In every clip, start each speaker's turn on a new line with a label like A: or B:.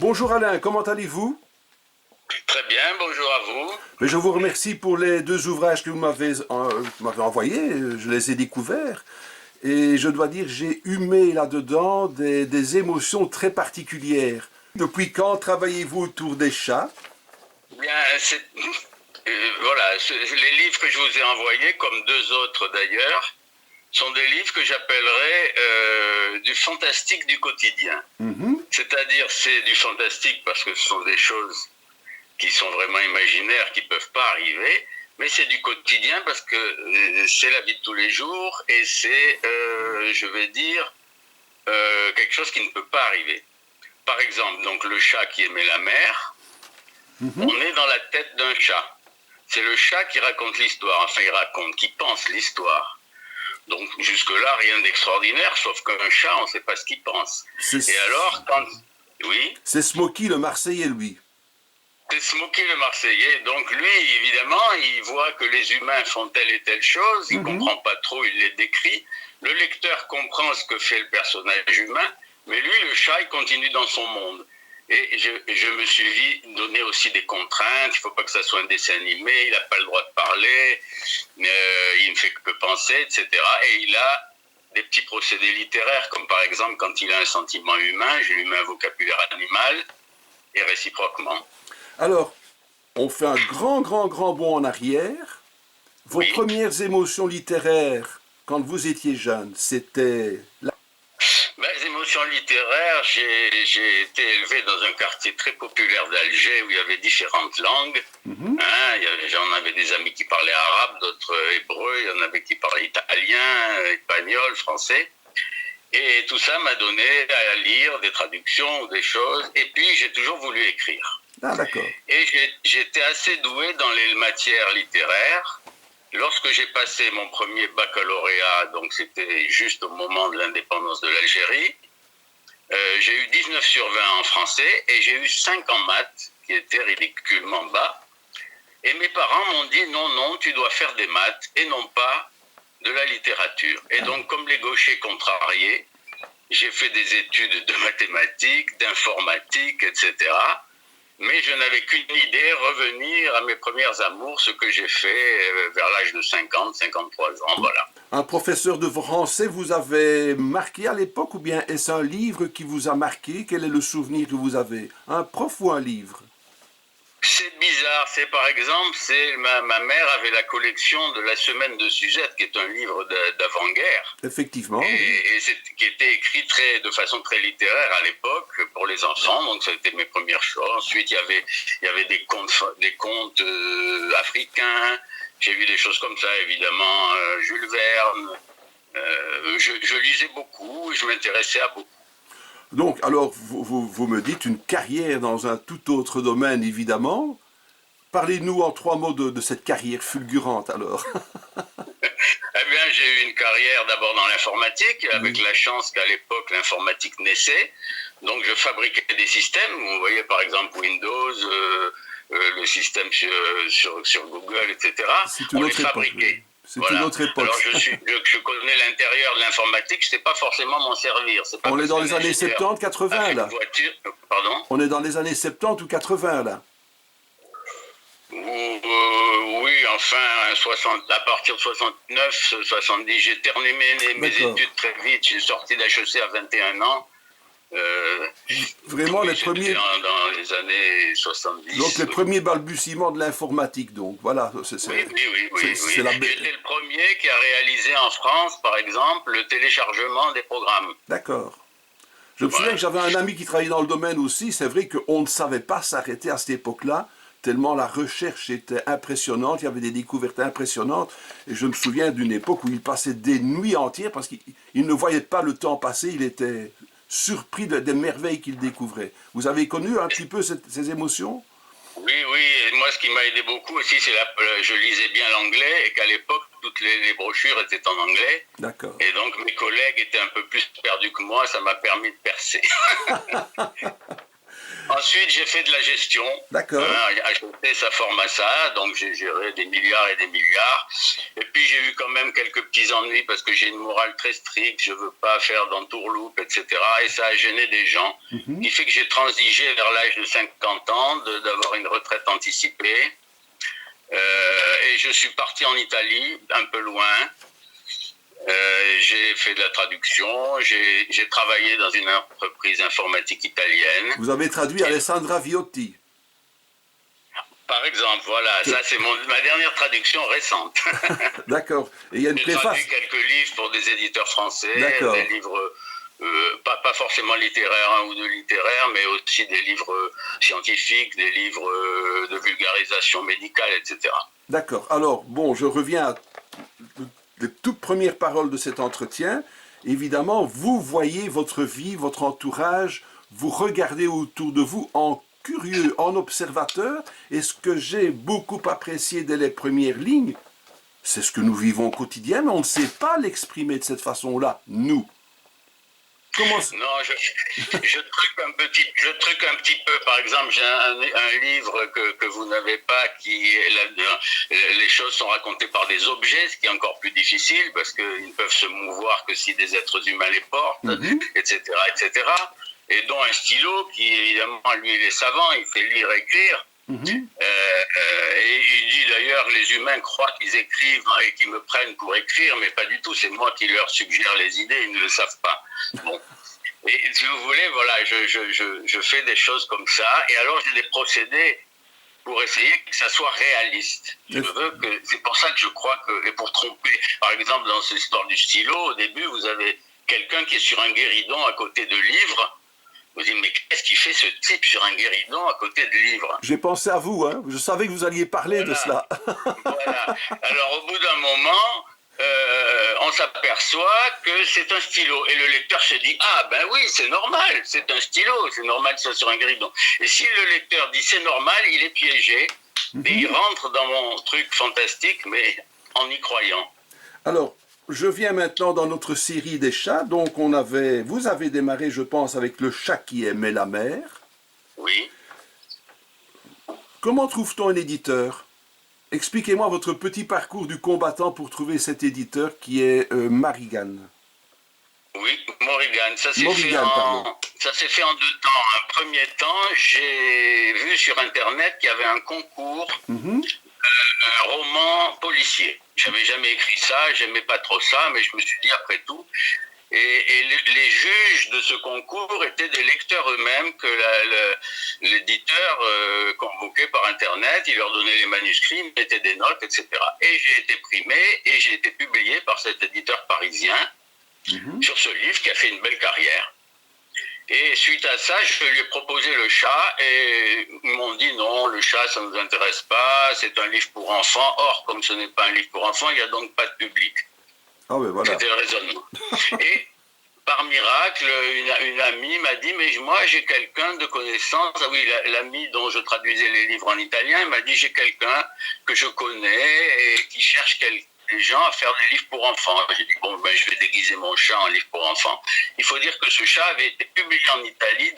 A: Bonjour Alain, comment allez-vous?
B: Très bien, bonjour à vous.
A: Je vous remercie pour les deux ouvrages que vous m'avez envoyés, je les ai découverts. Et je dois dire, j'ai humé là-dedans des émotions très particulières. Depuis quand travaillez-vous autour des chats?
B: Bien, voilà, les livres que je vous ai envoyés, comme deux autres d'ailleurs, sont des livres que j'appellerais du fantastique du quotidien.
A: Mhm.
B: C'est-à-dire, c'est du fantastique parce que ce sont des choses qui sont vraiment imaginaires, qui ne peuvent pas arriver, mais c'est du quotidien parce que c'est la vie de tous les jours et c'est, je vais dire, quelque chose qui ne peut pas arriver. Par exemple, donc le chat qui aimait la mer, on est dans la tête d'un chat. C'est le chat qui raconte l'histoire, enfin il raconte, qui pense l'histoire. Donc jusque-là, rien d'extraordinaire, sauf qu'un chat, on ne sait pas ce qu'il pense. Et alors, quand... Oui,
A: C'est Smokey le Marseillais, lui.
B: c'est Smokey le Marseillais. Donc lui, évidemment, il voit que les humains font telle et telle chose, il ne comprend pas trop, il les décrit. Le lecteur comprend ce que fait le personnage humain, mais lui, le chat, il continue dans son monde. Et je me suis donné aussi des contraintes, il ne faut pas que ça soit un dessin animé, il n'a pas le droit de parler, il ne fait que penser, etc. Et il a des petits procédés littéraires, comme par exemple quand il a un sentiment humain, je lui mets un vocabulaire animal, et réciproquement.
A: Alors, on fait un grand bond en arrière. Vos
B: Oui.
A: premières émotions littéraires, quand vous étiez jeune, c'était...
B: Les émotions littéraires, j'ai été élevé dans un quartier très populaire d'Alger où il y avait différentes langues. J'en avais des amis qui parlaient arabe, d'autres hébreu, il y en avait qui parlaient italien, espagnol, français. Et tout ça m'a donné à lire des traductions, des choses. Et puis j'ai toujours voulu écrire.
A: Ah, d'accord.
B: Et j'étais assez doué dans les matières littéraires. Lorsque j'ai passé mon premier baccalauréat, donc c'était juste au moment de l'indépendance de l'Algérie, j'ai eu 19 sur 20 en français et j'ai eu 5 en maths, qui étaient ridiculement bas. Et mes parents m'ont dit non, tu dois faire des maths et non pas de la littérature. Et donc, comme les gauchers contrariés, j'ai fait des études de mathématiques, d'informatique, etc. Mais je n'avais qu'une idée, revenir à mes premières amours, ce que j'ai fait vers l'âge de 50, 53 ans, voilà.
A: Un professeur de français vous avez marqué à l'époque ou bien est-ce un livre qui vous a marqué? Quel est le souvenir que vous avez? Un prof ou un livre?
B: C'est bizarre, c'est par exemple, ma mère avait la collection de La Semaine de Suzette, qui est un livre d'avant-guerre.
A: Effectivement.
B: Et qui était écrit de façon très littéraire à l'époque pour les enfants, donc ça a été mes premières choses. Ensuite, il y avait des contes africains, j'ai lu des choses comme ça, évidemment, Jules Verne. Je lisais beaucoup, je m'intéressais à beaucoup.
A: Donc, alors, vous me dites une carrière dans un tout autre domaine, évidemment. Parlez-nous en 3 mots de cette carrière fulgurante, alors.
B: Eh bien, j'ai eu une carrière d'abord dans l'informatique, avec la chance qu'à l'époque, l'informatique naissait. Donc, je fabriquais des systèmes. Vous voyez, par exemple, Windows, le système sur Google, etc. On les fabriquait.
A: C'est une
B: Voilà.
A: autre époque.
B: Alors je connais l'intérieur de l'informatique, je ne sais pas forcément m'en servir. C'est pas
A: On est dans
B: parce
A: les
B: qu'un
A: années
B: ingénieur
A: 70, 80
B: a fait
A: là.
B: une voiture, pardon.
A: On est dans les années 70 ou 80 là.
B: Oui, enfin, 60, à partir de 69, 70, j'ai terminé mes
A: D'accord.
B: études très vite. J'ai sorti d'HEC à 21 ans.
A: Vraiment
B: Oui,
A: les
B: j'étais
A: premiers.
B: dans les années 70.
A: Donc les
B: oui.
A: premiers balbutiements de l'informatique, donc voilà.
B: Oui, oui.
A: C'est la.
B: J'étais le premier qui a réalisé en France, par exemple, le téléchargement des programmes.
A: D'accord. Je me souviens que j'avais un ami qui travaillait dans le domaine aussi. C'est vrai qu'on ne savait pas s'arrêter à cette époque-là, tellement la recherche était impressionnante, il y avait des découvertes impressionnantes. Et je me souviens d'une époque où il passait des nuits entières parce qu'il ne voyait pas le temps passer, il était surpris des merveilles qu'il découvrait. Vous avez connu un petit peu ces émotions?
B: Oui, et moi ce qui m'a aidé beaucoup aussi, c'est je lisais bien l'anglais et qu'à l'époque, toutes les brochures étaient en anglais.
A: D'accord.
B: Et donc mes collègues étaient un peu plus perdus que moi, ça m'a permis de percer. Ensuite, j'ai fait de la gestion.
A: D'accord.
B: HEC, ça forme à ça, donc j'ai géré des milliards et des milliards. Et puis j'ai eu quand même quelques petits ennuis parce que j'ai une morale très stricte, je veux pas faire d'entourloupe, etc. Et ça a gêné des gens, qui fait que j'ai transigé vers l'âge de 50 ans d'avoir une retraite anticipée. Et je suis parti en Italie, un peu loin. J'ai fait de la traduction, j'ai travaillé dans une entreprise informatique italienne.
A: Vous avez traduit Alessandra Viotti.
B: Par exemple, voilà, ça c'est ma dernière traduction récente.
A: D'accord. Et il y a une
B: J'ai
A: préface.
B: traduit quelques livres pour des éditeurs français,
A: D'accord.
B: des livres pas forcément littéraires, un ou deux littéraires, mais aussi des livres scientifiques, des livres de vulgarisation médicale, etc.
A: D'accord. Alors, bon, je reviens à les toutes premières paroles de cet entretien. Évidemment, vous voyez votre vie, votre entourage, vous regardez autour de vous en curieux, en observateur, et ce que j'ai beaucoup apprécié dès les premières lignes, c'est ce que nous vivons au quotidien, mais on ne sait pas l'exprimer de cette façon-là, nous. Comment...
B: Non, je truque un petit peu. Par exemple, j'ai un livre que vous n'avez pas, les choses sont racontées par des objets, ce qui est encore plus difficile parce qu'ils ne peuvent se mouvoir que si des êtres humains les portent, etc., etc. Et dont un stylo qui, évidemment, lui, il est savant, il fait lire et écrire. Et il dit d'ailleurs, les humains croient qu'ils écrivent et qu'ils me prennent pour écrire, mais pas du tout, c'est moi qui leur suggère les idées, ils ne le savent pas. Bon. Et si vous voulez, voilà, je fais des choses comme ça, et alors j'ai des procédés pour essayer que ça soit réaliste. C'est pour ça que je crois que, et pour tromper, par exemple, dans cette histoire du stylo, au début, vous avez quelqu'un qui est sur un guéridon à côté de livres. Vous dites, mais qu'est-ce qu'il fait ce type sur un guéridon à côté de livres?
A: J'ai pensé à vous, hein. Je savais que vous alliez parler de cela.
B: Voilà. Alors au bout d'un moment, on s'aperçoit que c'est un stylo. Et le lecteur se dit, ah ben oui, c'est normal, c'est un stylo, c'est normal que ça soit sur un guéridon. Et si le lecteur dit c'est normal, il est piégé. Et il rentre dans mon truc fantastique, mais en y croyant.
A: Alors, je viens maintenant dans notre série des chats. Donc, vous avez démarré, je pense, avec le chat qui aimait la mer.
B: Oui.
A: Comment trouve-t-on un éditeur? Expliquez-moi votre petit parcours du combattant pour trouver cet éditeur qui est Marigan.
B: Oui, Morrigan. Ça s'est fait en deux temps. Un premier temps, j'ai vu sur Internet qu'il y avait un concours un roman policier. J'avais jamais écrit ça, j'aimais pas trop ça, mais je me suis dit après tout. Et les juges de ce concours étaient des lecteurs eux-mêmes que l'éditeur convoquait par Internet, il leur donnait les manuscrits, mettait des notes, etc. Et j'ai été primé et j'ai été publié par cet éditeur parisien sur ce livre qui a fait une belle carrière. Et suite à ça, je lui ai proposé le chat et ils m'ont dit non, le chat, ça ne nous intéresse pas, c'est un livre pour enfants. Or, comme ce n'est pas un livre pour enfants, il n'y a donc pas de public.
A: Ah oui, voilà.
B: C'était le raisonnement. Et par miracle, une amie m'a dit, mais moi j'ai quelqu'un de connaissance. Ah oui, l'amie dont je traduisais les livres en italien, elle m'a dit, j'ai quelqu'un que je connais et qui cherche des gens à faire des livres pour enfants. J'ai dit, bon, ben, je vais déguiser mon chat en livre pour enfants. Il faut dire que ce chat avait été publié en Italie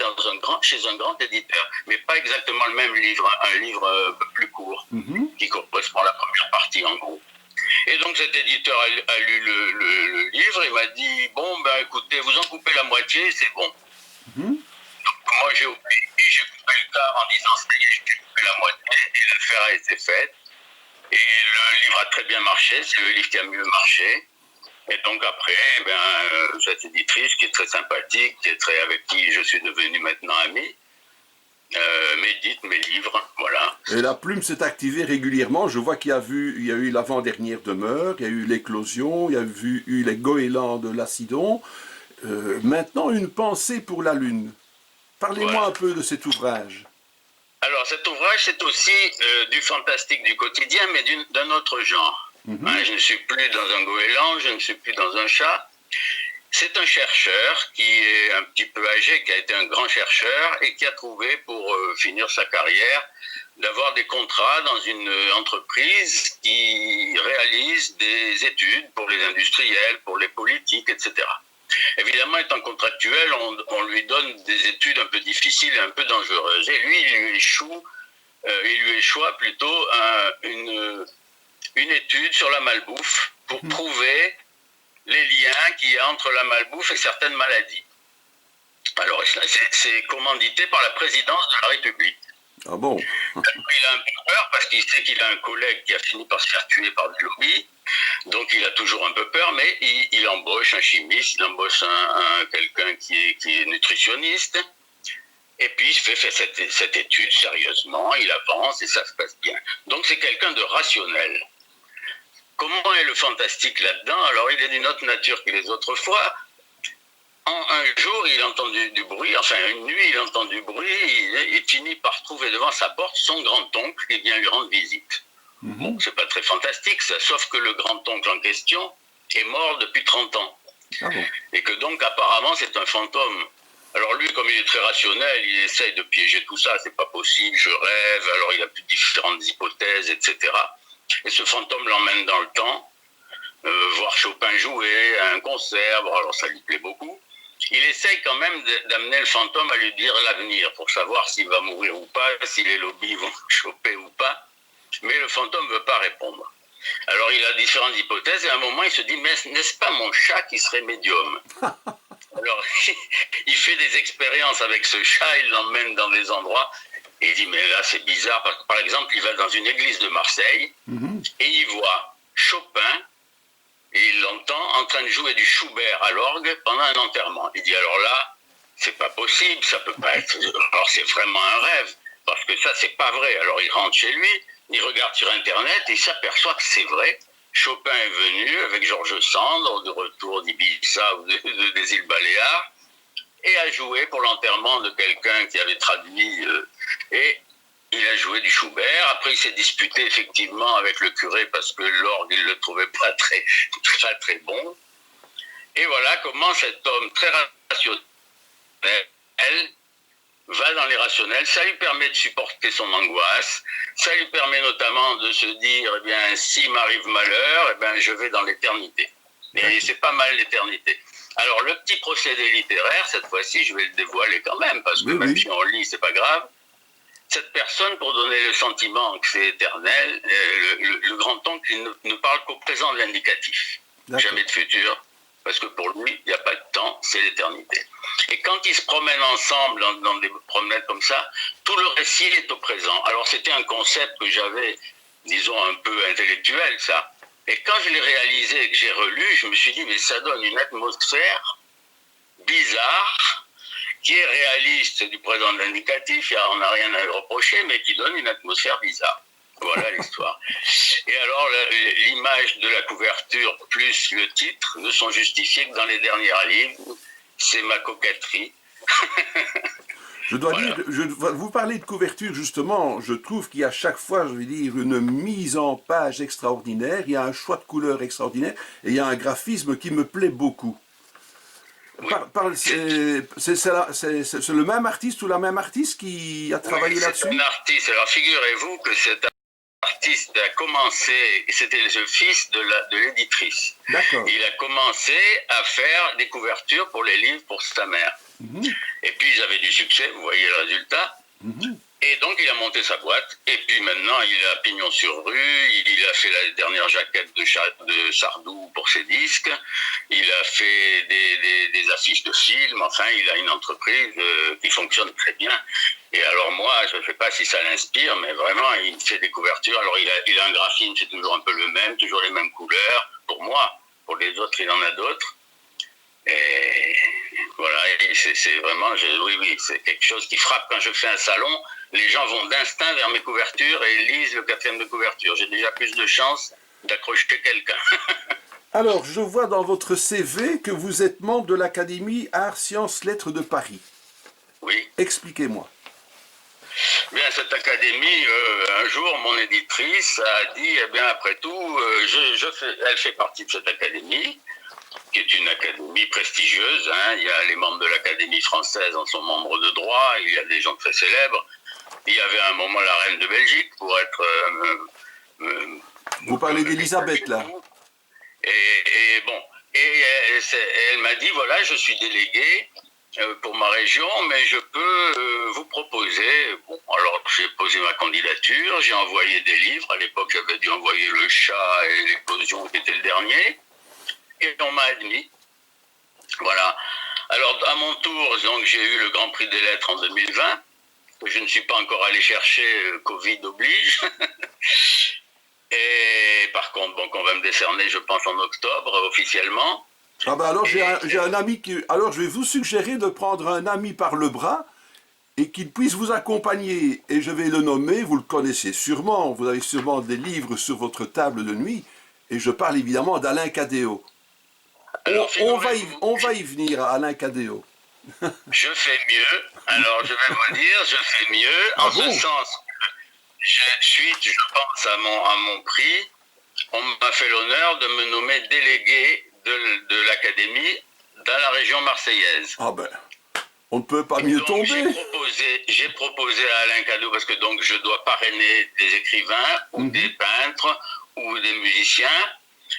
B: chez un grand éditeur, mais pas exactement le même livre, un livre plus court, qui correspond à la première partie en gros. Et donc cet éditeur a lu le livre et m'a dit, bon, ben écoutez, vous en coupez la moitié, c'est bon. Moi j'ai oublié, j'ai coupé le quart en disant, ça y est, j'ai coupé la moitié, et l'affaire a été faite. Et le livre a très bien marché, c'est le livre qui a mieux marché. Et donc après, cette éditrice qui est très sympathique, avec qui je suis devenu maintenant ami, m'édite mes livres, voilà.
A: Et la plume s'est activée régulièrement. Je vois qu'il y a eu l'avant-dernière demeure, il y a eu l'éclosion, il y a eu les goélands de l'Acidon. Maintenant, une pensée pour la Lune. Parlez-moi
B: Voilà.
A: un peu de cet ouvrage.
B: Alors cet ouvrage, c'est aussi du fantastique du quotidien, mais d'un autre genre. Hein, je ne suis plus dans un goéland, je ne suis plus dans un chat. C'est un chercheur qui est un petit peu âgé, qui a été un grand chercheur et qui a trouvé, pour finir sa carrière, d'avoir des contrats dans une entreprise qui réalise des études pour les industriels, pour les politiques, etc. Évidemment, étant contractuel, on lui donne des études un peu difficiles et un peu dangereuses. Et lui, il lui échoua plutôt une étude sur la malbouffe pour prouver les liens qu'il y a entre la malbouffe et certaines maladies. Alors, c'est commandité par la présidence de la République.
A: Ah bon?
B: Il a un peu peur parce qu'il sait qu'il a un collègue qui a fini par se faire tuer par des lobbies. Donc il a toujours un peu peur, mais il embauche un chimiste, il embauche quelqu'un qui est nutritionniste. Et puis il fait cette étude sérieusement, il avance et ça se passe bien. Donc c'est quelqu'un de rationnel. Comment est le fantastique là-dedans? Alors il est d'une autre nature que les autres fois. Un jour, il entend du bruit, enfin une nuit, il entend du bruit, il finit par trouver devant sa porte son grand-oncle qui vient lui rendre visite. Bon, c'est pas très fantastique ça, sauf que le grand-oncle en question est mort depuis 30 ans.
A: Ah bon?
B: Et que donc apparemment c'est un fantôme. Alors lui, comme il est très rationnel, il essaye de piéger tout ça, c'est pas possible, je rêve, alors il a plus différentes hypothèses, etc. Et ce fantôme l'emmène dans le temps, voir Chopin jouer à un concert, alors ça lui plaît beaucoup. Il essaye quand même d'amener le fantôme à lui dire l'avenir, pour savoir s'il va mourir ou pas, si les lobbies vont choper ou pas. Mais le fantôme ne veut pas répondre. Alors il a différentes hypothèses et à un moment il se dit, mais n'est-ce pas mon chat qui serait médium? Alors il fait des expériences avec ce chat, il l'emmène dans des endroits et il dit, mais là c'est bizarre, parce que par exemple il va dans une église de Marseille et il voit Chopin et il l'entend en train de jouer du Schubert à l'orgue pendant un enterrement. Il dit, alors là, c'est pas possible, ça peut pas être, alors c'est vraiment un rêve, parce que ça c'est pas vrai. Alors il rentre chez lui, il regarde sur Internet et il s'aperçoit que c'est vrai. Chopin est venu avec Georges Sand, de retour d'Ibiza ou des îles Baléares, et a joué pour l'enterrement de quelqu'un qui avait traduit, et il a joué du Schubert. Après, il s'est disputé effectivement avec le curé parce que l'orgue, il ne le trouvait pas très bon. Et voilà comment cet homme très rationnel va dans l'irrationnel, ça lui permet de supporter son angoisse, ça lui permet notamment de se dire, eh bien, s'il m'arrive malheur, eh bien, je vais dans l'éternité. Et c'est pas mal l'éternité. Alors, le petit procédé littéraire, cette fois-ci, je vais le dévoiler quand même, parce que même si on lit, c'est pas grave. Cette personne, pour donner le sentiment que c'est éternel, le grand-oncle ne parle qu'au présent de l'indicatif, jamais de futur. Parce que pour lui, il n'y a pas de temps, c'est l'éternité. Et quand ils se promènent ensemble dans des promenades comme ça, tout le récit est au présent. Alors c'était un concept que j'avais, disons, un peu intellectuel, ça. Et quand je l'ai réalisé et que j'ai relu, je me suis dit, mais ça donne une atmosphère bizarre, qui est réaliste du présent de l'indicatif, on n'a rien à lui reprocher, mais qui donne une atmosphère bizarre. Voilà l'histoire. Et alors, l'image de la couverture plus le titre ne sont justifiés que dans les dernières lignes. C'est ma coquetterie.
A: Je dois dire, vous parlez de couverture, justement, je trouve qu'il y a chaque fois, je veux dire, une mise en page extraordinaire, il y a un choix de couleurs extraordinaire, et il y a un graphisme qui me plaît beaucoup. Oui. C'est le même artiste ou la même artiste qui a travaillé là-dessus?
B: C'est un artiste. Alors figurez-vous que cet artiste a commencé, c'était le fils de l'éditrice.
A: D'accord.
B: Il a commencé à faire des couvertures pour les livres pour sa mère. Et puis ils avaient du succès, vous voyez le résultat. Et donc, il a monté sa boîte. Et puis maintenant, il a pignon sur rue. Il a fait la dernière jaquette de Sardou pour ses disques. Il a fait des affiches de films. Enfin, il a une entreprise qui fonctionne très bien. Et alors moi, je ne sais pas si ça l'inspire, mais vraiment, il fait des couvertures. Alors, il a un graphisme, c'est toujours un peu le même, toujours les mêmes couleurs. Pour moi, pour les autres, il en a d'autres. Et voilà, et c'est vraiment, oui, c'est quelque chose qui frappe quand je fais un salon. Les gens vont d'instinct vers mes couvertures et lisent le quatrième de couverture. J'ai déjà plus de chances d'accrocher quelqu'un.
A: Alors, je vois dans votre CV que vous êtes membre de l'Académie Arts, Sciences, Lettres de Paris.
B: Oui.
A: Expliquez-moi.
B: Bien, cette académie, un jour, mon éditrice a dit, eh bien, après tout, elle fait partie de cette académie, qui est une académie prestigieuse. Hein. Il y a les membres de l'Académie française en sont membres de droit, il y a des gens très célèbres. Il y avait à un moment la reine de Belgique pour être...
A: Vous parlez d'Elisabeth, là.
B: Et bon, elle m'a dit, voilà, je suis délégué pour ma région, mais je peux vous proposer... Bon, alors j'ai posé ma candidature, j'ai envoyé des livres. À l'époque, j'avais dû envoyer Le Chat et l'Éclosion, qui était le dernier. Et on m'a admis. Voilà. Alors, à mon tour, donc, j'ai eu le Grand Prix des Lettres en 2020, que je ne suis pas encore allé chercher, Covid oblige. Et par contre, bon, qu'on va me décerner, je pense, en octobre, officiellement.
A: Ah ben alors, j'ai un ami qui... Alors, je vais vous suggérer de prendre un ami par le bras et qu'il puisse vous accompagner. Et je vais le nommer, vous le connaissez sûrement, vous avez sûrement des livres sur votre table de nuit. Et je parle évidemment d'Alain Cadéot. On va y venir, Alain Cadéot.
B: Je fais mieux. Alors, je vais vous dire, je fais mieux. En ce sens, suite, je pense, à mon prix, on m'a fait l'honneur de me nommer délégué de l'Académie dans la région marseillaise.
A: Ah ben, on ne peut pas mieux
B: donc,
A: tomber.
B: J'ai proposé à Alain Cadéot, parce que donc je dois parrainer des écrivains, ou des peintres, ou des musiciens.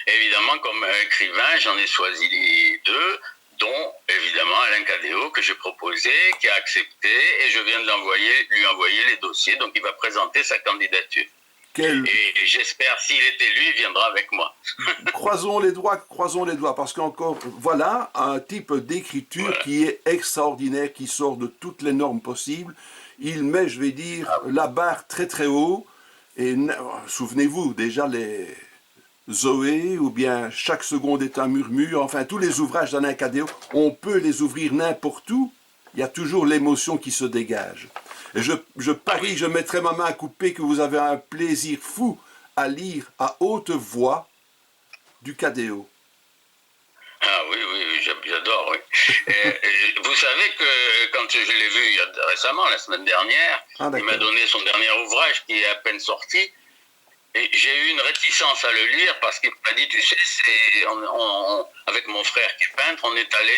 B: Évidemment, comme écrivain, j'en ai choisi 2, dont évidemment Alain Cadéot, que j'ai proposé, qui a accepté, et je viens de lui envoyer les dossiers, donc il va présenter sa candidature. Et j'espère, s'il est élu, il viendra avec moi.
A: Croisons les doigts, parce qu'encore, voilà un type d'écriture qui est extraordinaire, qui sort de toutes les normes possibles. Il met, je vais dire, la barre très très haut, et souvenez-vous, déjà les... Zoé, ou bien Chaque seconde est un murmure, enfin tous les ouvrages d'Alain Cadéot, on peut les ouvrir n'importe où, il y a toujours l'émotion qui se dégage. Et je parie, je mettrai ma main à couper que vous avez un plaisir fou à lire à haute voix du Cadéot.
B: Ah oui, j'adore, oui. et vous savez que quand je l'ai vu récemment, la semaine dernière, il m'a donné son dernier ouvrage qui est à peine sorti. Et j'ai eu une réticence à le lire parce qu'il m'a dit, tu sais, avec mon frère qui est peintre, on est allé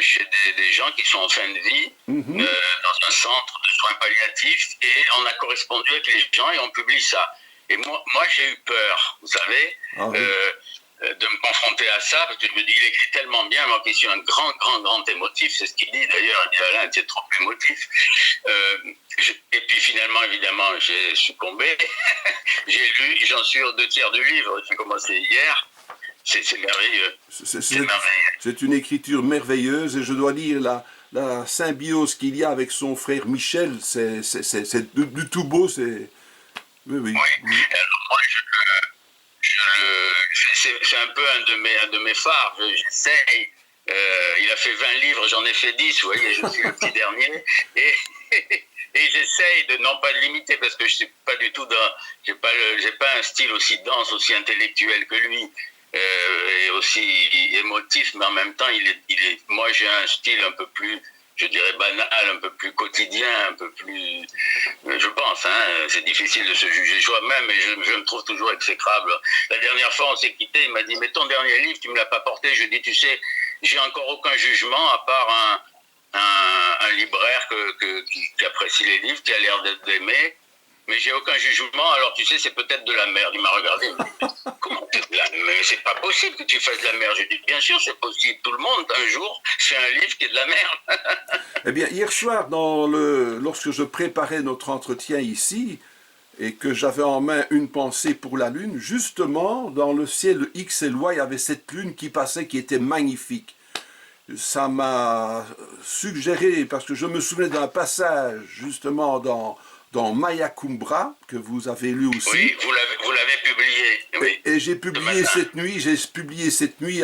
B: chez des gens qui sont en fin de vie, dans un centre de soins palliatifs, et on a correspondu avec les gens et on publie ça. Et moi j'ai eu peur, vous savez, de me confronter à ça, parce que je me dis, il écrit tellement bien, moi qui suis un grand émotif, c'est ce qu'il dit d'ailleurs, il dit, Alain, tu es trop émotif. Et puis finalement, évidemment, j'ai succombé. J'ai lu, j'en suis aux 2/3 du livre, j'ai commencé hier. C'est merveilleux.
A: C'est une écriture merveilleuse, et je dois dire, la symbiose qu'il y a avec son frère Michel, c'est du tout beau, c'est... Oui.
B: Alors moi, c'est un peu un de mes phares. J'essaye. Il a fait 20 livres, j'en ai fait 10, vous voyez, je suis le petit dernier. Et j'essaye de non pas de limiter, parce que je suis pas du tout j'ai pas un style aussi dense, aussi intellectuel que lui, et aussi émotif, mais en même temps, moi j'ai un style un peu plus, je dirais banal, un peu plus quotidien, un peu plus, je pense, hein, c'est difficile de se juger soi-même, et je me trouve toujours exécrable. La dernière fois, on s'est quitté, il m'a dit, mais ton dernier livre, tu me l'as pas porté. Je dis, tu sais, j'ai encore aucun jugement, à part un libraire qui apprécie les livres, qui a l'air d'aimer, Mais j'ai aucun jugement, alors tu sais, c'est peut-être de la merde. Il m'a regardé, il m'a dit, comment c'est de la merde? Mais c'est pas possible que tu fasses de la merde. J'ai dit, bien sûr, c'est possible. Tout le monde, un jour, fait un livre qui est de la merde.
A: Eh bien, hier soir, lorsque je préparais notre entretien ici, et que j'avais en main une pensée pour la Lune, justement, dans le ciel X et Y, il y avait cette Lune qui passait, qui était magnifique. Ça m'a suggéré, parce que je me souvenais d'un passage, justement, dans Maya Kumbra, que vous avez lu aussi.
B: Oui, vous l'avez publié. Oui.
A: Et j'ai publié cette nuit,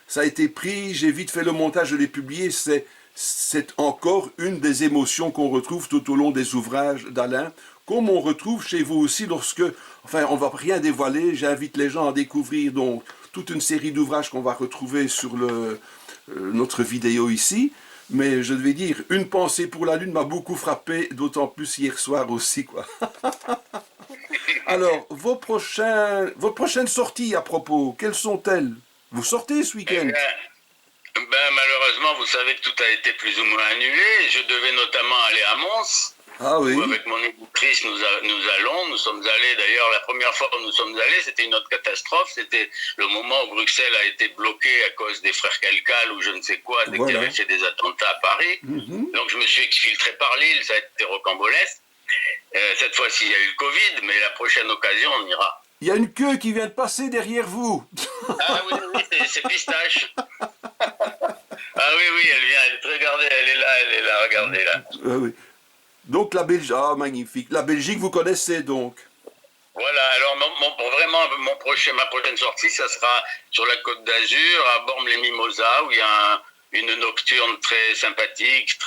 A: ça a été pris, j'ai vite fait le montage, je l'ai publié, c'est encore une des émotions qu'on retrouve tout au long des ouvrages d'Alain, comme on retrouve chez vous aussi enfin on ne va rien dévoiler, j'invite les gens à découvrir donc toute une série d'ouvrages qu'on va retrouver sur notre vidéo ici, mais je devais dire, une pensée pour la Lune m'a beaucoup frappé, d'autant plus hier soir aussi, quoi. Alors, vos prochaines sorties à propos, quelles sont-elles? Vous sortez ce week-end?
B: Malheureusement, vous savez que tout a été plus ou moins annulé. Je devais notamment aller à Mons,
A: Ah oui.
B: où avec mon éditrice, nous sommes allés, d'ailleurs, la première fois où nous sommes allés, c'était une autre catastrophe. C'était le moment où Bruxelles a été bloquée à cause des frères Calcal ou je ne sais quoi, dès qu'ils avaient fait des attentats à Paris. Donc je me suis exfiltré par l'île, ça a été rocambolesque. Cette fois-ci, il y a eu le Covid, mais la prochaine occasion, on ira.
A: Il y a une queue qui vient de passer derrière vous.
B: Ah oui, oui, c'est Pistache. Ah oui, oui, regardez, elle est là, regardez là.
A: Oui. Donc la Belgique, ah magnifique. La Belgique, vous connaissez donc.
B: Voilà, alors ma prochaine sortie, ça sera sur la Côte d'Azur, à Bormes-les-Mimosas, où il y a une nocturne très sympathique,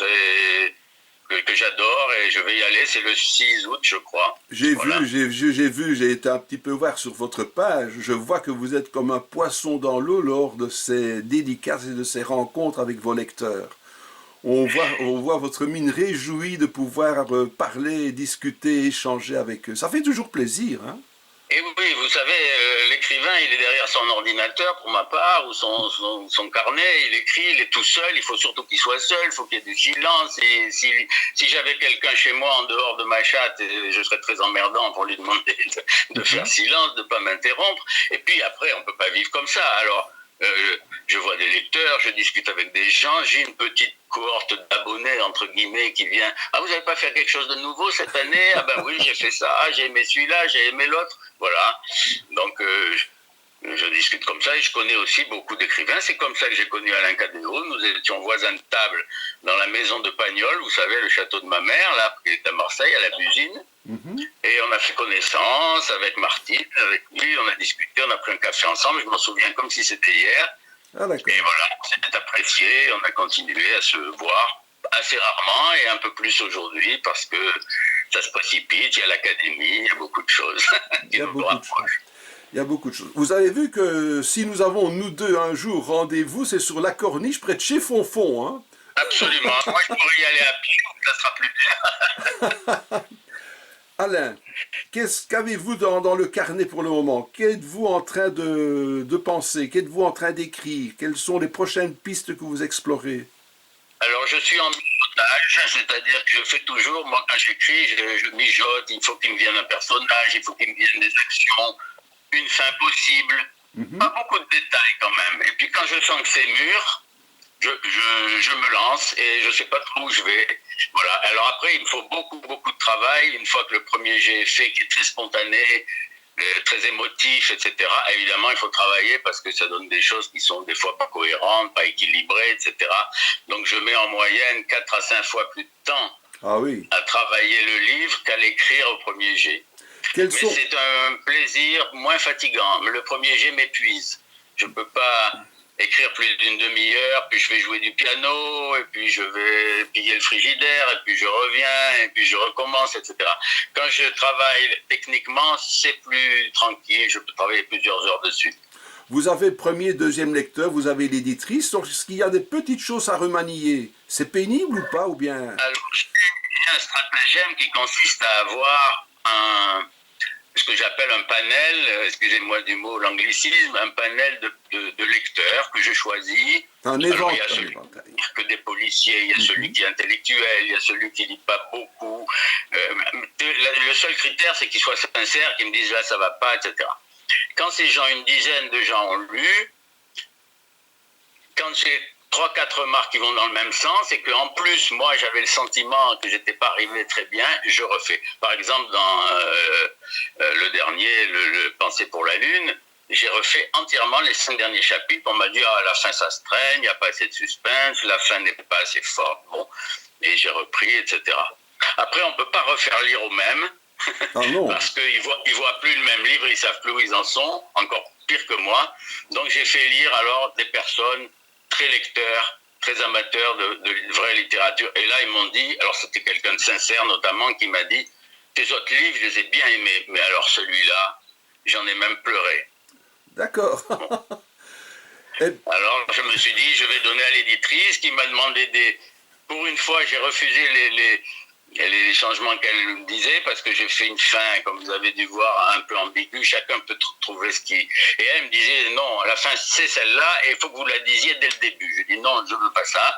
B: que j'adore, et je vais y aller, c'est le 6 août, je crois.
A: J'ai été un petit peu voir sur votre page, je vois que vous êtes comme un poisson dans l'eau lors de ces dédicaces et de ces rencontres avec vos lecteurs. On voit votre mine réjouie de pouvoir parler, discuter, échanger avec eux. Ça fait toujours plaisir, hein?
B: Et oui, vous savez, l'écrivain, il est derrière son ordinateur, pour ma part, ou son carnet, il écrit, il est tout seul, il faut surtout qu'il soit seul, il faut qu'il y ait du silence. Et si j'avais quelqu'un chez moi en dehors de ma chatte, je serais très emmerdant pour lui demander de faire silence, de ne pas m'interrompre. Et puis après, on ne peut pas vivre comme ça. Alors, je vois des lecteurs, je discute avec des gens, j'ai une petite cohorte d'abonnés, entre guillemets, qui vient. Ah, vous n'avez pas fait quelque chose de nouveau cette année? Ah ben oui, j'ai fait ça, j'ai aimé celui-là, j'ai aimé l'autre. Voilà. Donc, je discute comme ça et je connais aussi beaucoup d'écrivains. C'est comme ça que j'ai connu Alain Cadéot. Nous étions voisins de table dans la maison de Pagnol, vous savez, le château de ma mère, là, qui est à Marseille, à la Busine. Et on a fait connaissance avec Martine, avec lui, on a discuté, on a pris un café ensemble, je m'en souviens comme si c'était hier.
A: Ah, d'accord.
B: Et voilà, c'était apprécié, on a continué à se voir assez rarement et un peu plus aujourd'hui parce que ça se précipite, il y a l'académie, il y a beaucoup de choses qui nous rapprochent.
A: Il y a beaucoup de choses. Vous avez vu que si nous avons, nous deux, un jour rendez-vous, c'est sur la Corniche, près de chez Fonfon, hein?
B: Absolument. Moi, je pourrais y aller à pied, ça sera plus bien.
A: Alain, qu'avez-vous dans le carnet pour le moment? Qu'êtes-vous en train de penser? Qu'êtes-vous en train d'écrire? Quelles sont les prochaines pistes que vous explorez?
B: Alors, je suis en mijotage, c'est-à-dire que je fais toujours, moi, quand j'écris, je mijote, il faut qu'il me vienne un personnage, il faut qu'il me vienne des actions, une fin possible, pas beaucoup de détails quand même. Et puis, quand je sens que c'est mûr, je me lance et je ne sais pas trop où je vais. Voilà. Alors après, il me faut beaucoup, beaucoup de travail. Une fois que le premier jet est fait, qui est très spontané, très émotif, etc., évidemment, il faut travailler parce que ça donne des choses qui sont des fois pas cohérentes, pas équilibrées, etc. Donc je mets en moyenne 4 à 5 fois plus de temps à travailler le livre qu'à l'écrire au premier jet. Mais c'est un plaisir moins fatigant. Le premier jet m'épuise. Je ne peux pas écrire plus d'une demi-heure, puis je vais jouer du piano, et puis je vais piller le frigidaire, et puis je reviens, et puis je recommence, etc. Quand je travaille techniquement, c'est plus tranquille, je peux travailler plusieurs heures dessus.
A: Vous avez premier, deuxième lecteur, vous avez l'éditrice, donc est-ce qu'il y a des petites choses à remanier? C'est pénible ou pas, ou bien?
B: Alors, j'ai un stratagème qui consiste à avoir ce que j'appelle un panel, excusez-moi du mot, l'anglicisme, un panel de lecteurs que je choisis.
A: Un
B: éventail. Il y a celui que des policiers, il y a celui qui est intellectuel, il y a celui qui lit pas beaucoup, Le seul critère, c'est qu'ils soient sincères, qu'ils me disent là, ça va pas, etc. Quand ces gens, une dizaine de gens ont lu, quand j'ai 3-4 remarques qui vont dans le même sens et qu'en plus, moi, j'avais le sentiment que j'étais pas arrivé très bien, je refais. Par exemple, dans le dernier, le Pensée pour la Lune, j'ai refait entièrement les 5 derniers chapitres. On m'a dit, à la fin, ça se traîne, il n'y a pas assez de suspense, la fin n'est pas assez forte. Bon, et j'ai repris, etc. Après, on ne peut pas refaire lire aux mêmes, parce qu'ils ne voient plus le même livre, ils ne savent plus où ils en sont, encore pire que moi. Donc, j'ai fait lire alors des personnes très lecteurs, très amateurs de vraie littérature. Et là, ils m'ont dit, alors c'était quelqu'un de sincère notamment, qui m'a dit, tes autres livres, je les ai bien aimés, mais alors celui-là, j'en ai même pleuré.
A: D'accord.
B: Bon. Alors, je me suis dit, je vais donner à l'éditrice qui m'a demandé des... Pour une fois, j'ai refusé les changements qu'elle me disait parce que j'ai fait une fin, comme vous avez dû voir, un peu ambiguë. Chacun peut trouver ce qui... Et elle me disait, non, la fin, c'est celle-là et il faut que vous la disiez dès le début. Je dis, non, je ne veux pas ça.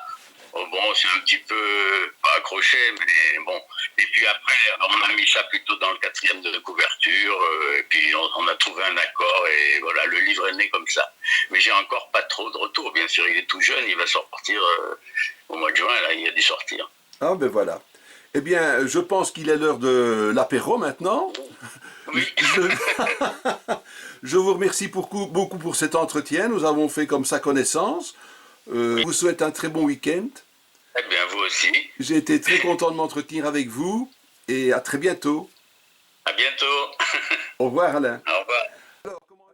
B: Oh, bon, c'est un petit peu pas accroché, mais bon. Et puis après, on a mis ça plutôt dans le 4e de couverture, et puis on a trouvé un accord, et voilà, le livre est né comme ça. Mais j'ai encore pas trop de retours, bien sûr, il est tout jeune, il va sortir au mois de juin, là, il a dû sortir.
A: Ah ben voilà. Eh bien, je pense qu'il est l'heure de l'apéro maintenant.
B: Oui.
A: Je vous remercie beaucoup pour cet entretien, nous avons fait comme ça connaissance. Je vous souhaite un très bon week-end.
B: Eh bien, vous aussi.
A: J'ai été très content de m'entretenir avec vous et à très bientôt.
B: À bientôt.
A: Au revoir Alain.
B: Au revoir.
A: Alors, comment...